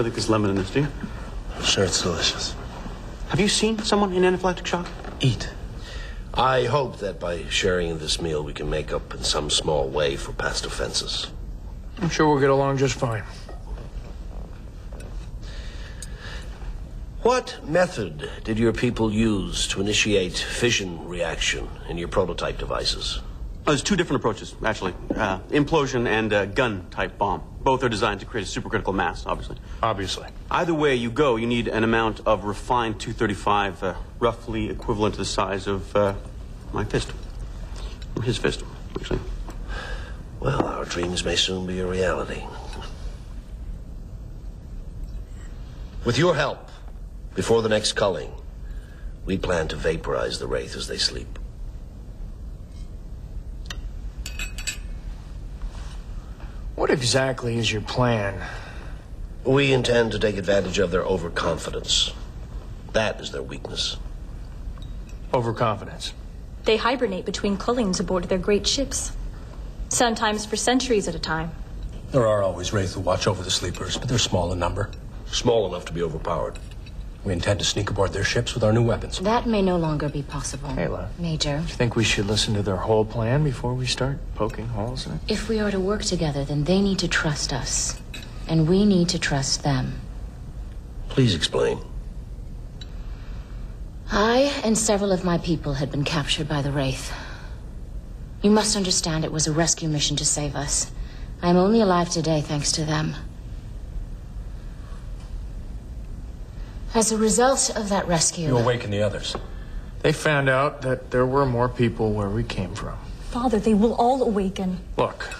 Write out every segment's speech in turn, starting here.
think there's lemon in this, do you? Sure, it's delicious. Have you seen someone in anaphylactic shock? Eat. I hope that by sharing this meal, we can make up in some small way for past offenses. I'm sure we'll get along just fine. What method did your people use to initiate fission reaction in your prototype devices? There's two different approaches, actually. Implosion and gun-type bomb. Both are designed to create a supercritical mass, obviously. Obviously. Either way you go, you need an amount of refined 235, roughly equivalent to the size of my fist. Or his fist, actually. Well, our dreams may soon be a reality. With your help, before the next culling, we plan to vaporize the Wraith as they sleep. What exactly is your plan? We intend to take advantage of their overconfidence. That is their weakness. Overconfidence. They hibernate between cullings aboard their great ships, sometimes for centuries at a time. There are always Wraith who watch over the sleepers, but they're small in number. Small enough to be overpowered. We intend to sneak aboard their ships with our new weapons. That may no longer be possible. Kayla. Major. Do you think we should listen to their whole plan before we start poking holes in it? If we are to work together, then they need to trust us. And we need to trust them. Please explain. I and several of my people had been captured by the Wraith. You must understand it was a rescue mission to save us. I am only alive today thanks to them. As a result of that rescue... You awaken the others. They found out that there were more people where we came from. Father, they will all awaken. Look,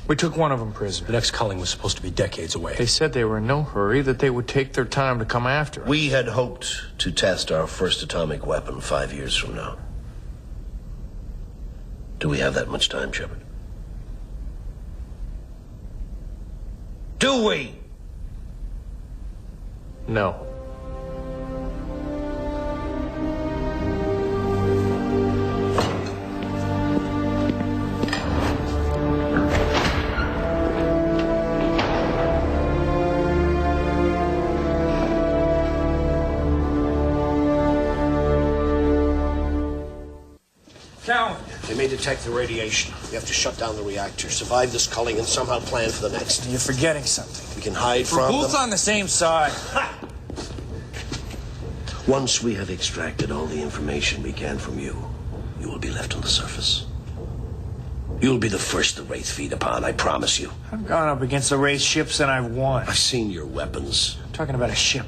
we took one of them prisoner. The next culling was supposed to be decades away. They said they were in no hurry, that they would take their time to come after us. We had hoped to test our first atomic weapon 5 years from now. Do we have that much time, Shepard? Do we? No. They may detect the radiation. We have to shut down the reactor, survive this culling, and somehow plan for the next. You're forgetting something. We can hide We're from both them. on the same side. Once we have extracted all the information we can from you, you will be left on the surface. You'll be the first the Wraith feed upon, I promise you. I've gone up against the Wraith ships and I've won. I've seen your weapons. I'm talking about a ship.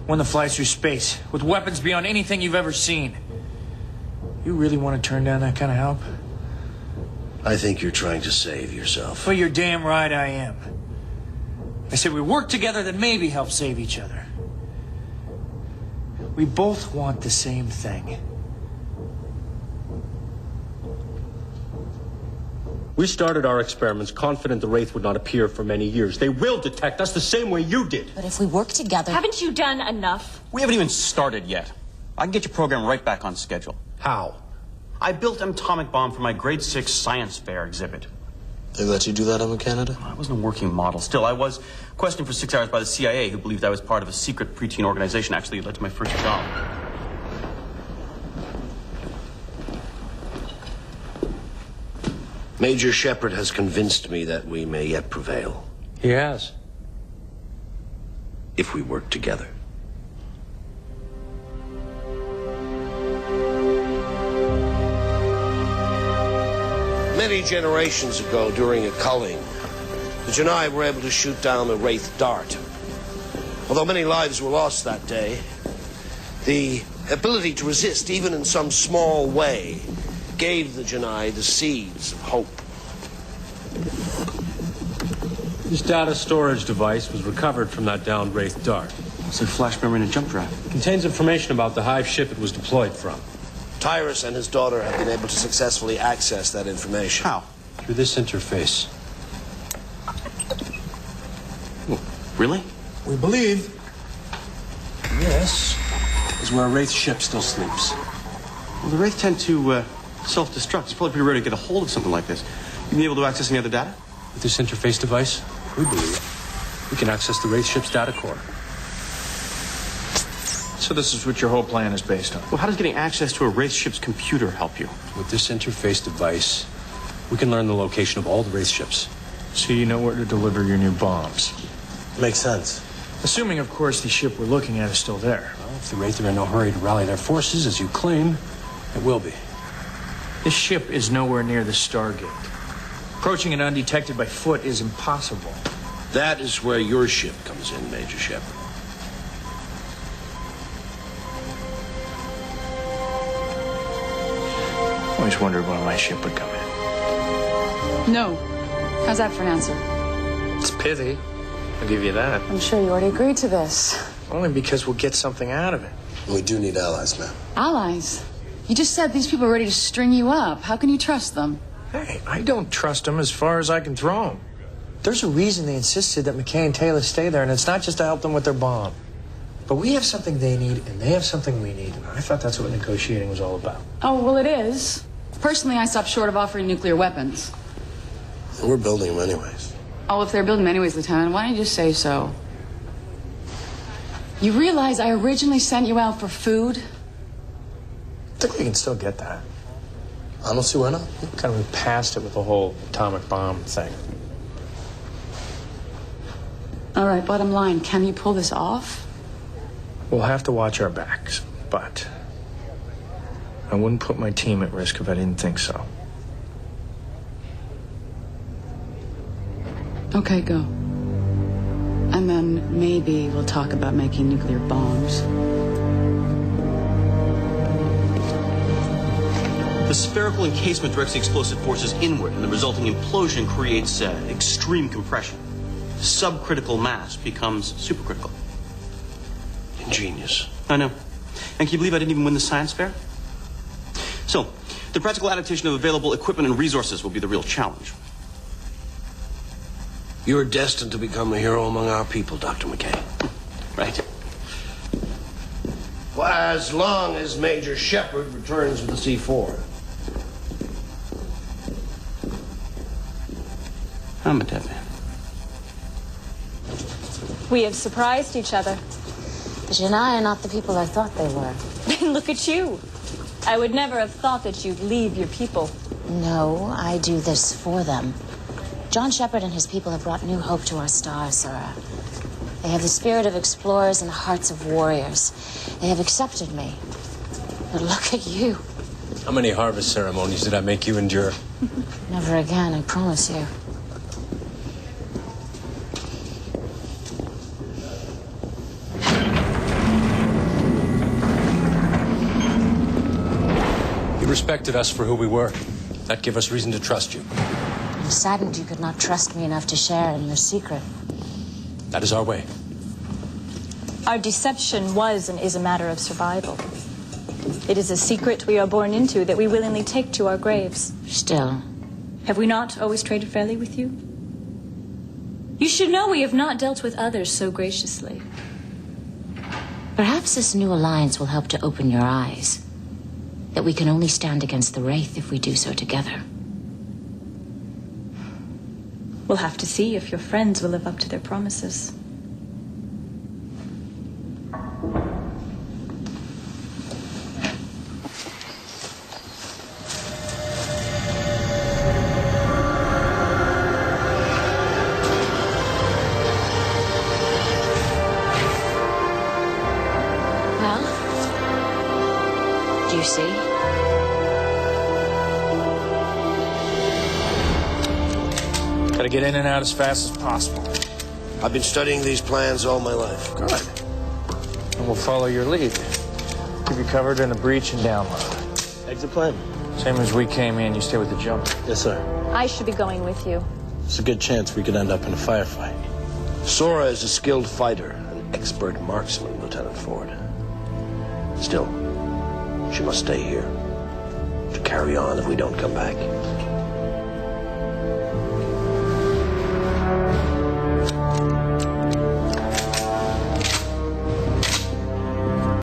One that flies through space, with weapons beyond anything you've ever seen. You really want to turn down that kind of help? I think you're trying to save yourself. Well, you're damn right I am. I said we work together, then maybe help save each other. We both want the same thing. We started our experiments confident the Wraith would not appear for many years. They will detect us the same way you did. But if we work together... Haven't you done enough? We haven't even started yet. I can get your program right back on schedule. How? I built an atomic bomb for my grade 6 science fair exhibit. They let you do that up in Canada? I wasn't a working model. Still, I was questioned for 6 hours by the CIA, who believed I was part of a secret preteen organization. Actually, it led to my first job. Major Shepard has convinced me that we may yet prevail. He has. If we work together. Many generations ago, during a culling, the Janai were able to shoot down the Wraith dart. Although many lives were lost that day, the ability to resist, even in some small way, gave the Janai the seeds of hope. This data storage device was recovered from that downed Wraith dart. It's a flash memory and a jump drive. It contains information about the hive ship it was deployed from. Tyrus and his daughter have been able to successfully access that information. How? Through this interface. Oh, really? We believe this is where a Wraith ship still sleeps. Well, the Wraith tend to self-destruct. It's probably pretty rare to get a hold of something like this. You been able to access any other data? With this interface device, we believe We can access the Wraith ship's data core. So this is what your whole plan is based on? Well, how does getting access to a Wraith ship's computer help you? With this interface device, we can learn the location of all the Wraith ships. So you know where to deliver your new bombs. Makes sense. Assuming, of course, the ship we're looking at is still there. Well, if the Wraith are in no hurry to rally their forces, as you claim, it will be. This ship is nowhere near the stargate. Approaching it undetected by foot is impossible. That is where your ship comes in, Major Shepard. Always wondered when my ship would come in. No. How's that for an answer? It's pithy. I'll give you that. I'm sure you already agreed to this. Only because we'll get something out of it. We do need allies, ma'am. Allies? You just said these people are ready to string you up. How can you trust them? Hey, I don't trust them as far as I can throw them. There's a reason they insisted that McKay and Taylor stay there, and it's not just to help them with their bomb. But we have something they need, and they have something we need, and I thought that's what negotiating was all about. Oh, well, it is. Personally, I stopped short of offering nuclear weapons. We're building them anyways. Oh, if they're building them anyways, Lieutenant, why don't you just say so? You realize I originally sent you out for food? I think we can still get that. I don't see why not. Kind of moved past it with the whole atomic bomb thing. All right, bottom line, can you pull this off? We'll have to watch our backs, but I wouldn't put my team at risk if I didn't think so. Okay, go. And then maybe we'll talk about making nuclear bombs. The spherical encasement directs the explosive forces inward, and the resulting implosion creates extreme compression. Subcritical mass becomes supercritical. Ingenious. I know. And can you believe I didn't even win the science fair? So, the practical adaptation of available equipment and resources will be the real challenge. You're destined to become a hero among our people, Dr. McKay. Right. Well, as long as Major Shepard returns with the C4. I'm a dead man. We have surprised each other. The Janai are not the people I thought they were. And look at you. I would never have thought that you'd leave your people. No, I do this for them. John Shepard and his people have brought new hope to our star, Sora. They have the spirit of explorers and the hearts of warriors. They have accepted me. But look at you. How many harvest ceremonies did I make you endure? Never again, I promise you. You respected us for who we were. That gave us reason to trust you. I'm saddened you could not trust me enough to share in your secret. That is our way. Our deception was and is a matter of survival. It is a secret we are born into that we willingly take to our graves. Still. Have we not always traded fairly with you? You should know we have not dealt with others so graciously. Perhaps this new alliance will help to open your eyes. That we can only stand against the Wraith if we do so together. We'll have to see if your friends will live up to their promises. Well, do you see? Gotta get in and out as fast as possible. I've been studying these plans all my life. Good. And we'll follow your lead. Keep you covered in the breach and download. Exit plan? Same as we came in, you stay with the jump. Yes, sir. I should be going with you. There's a good chance we could end up in a firefight. Sora is a skilled fighter, an expert marksman, Lieutenant Ford. Still, she must stay here to carry on if we don't come back.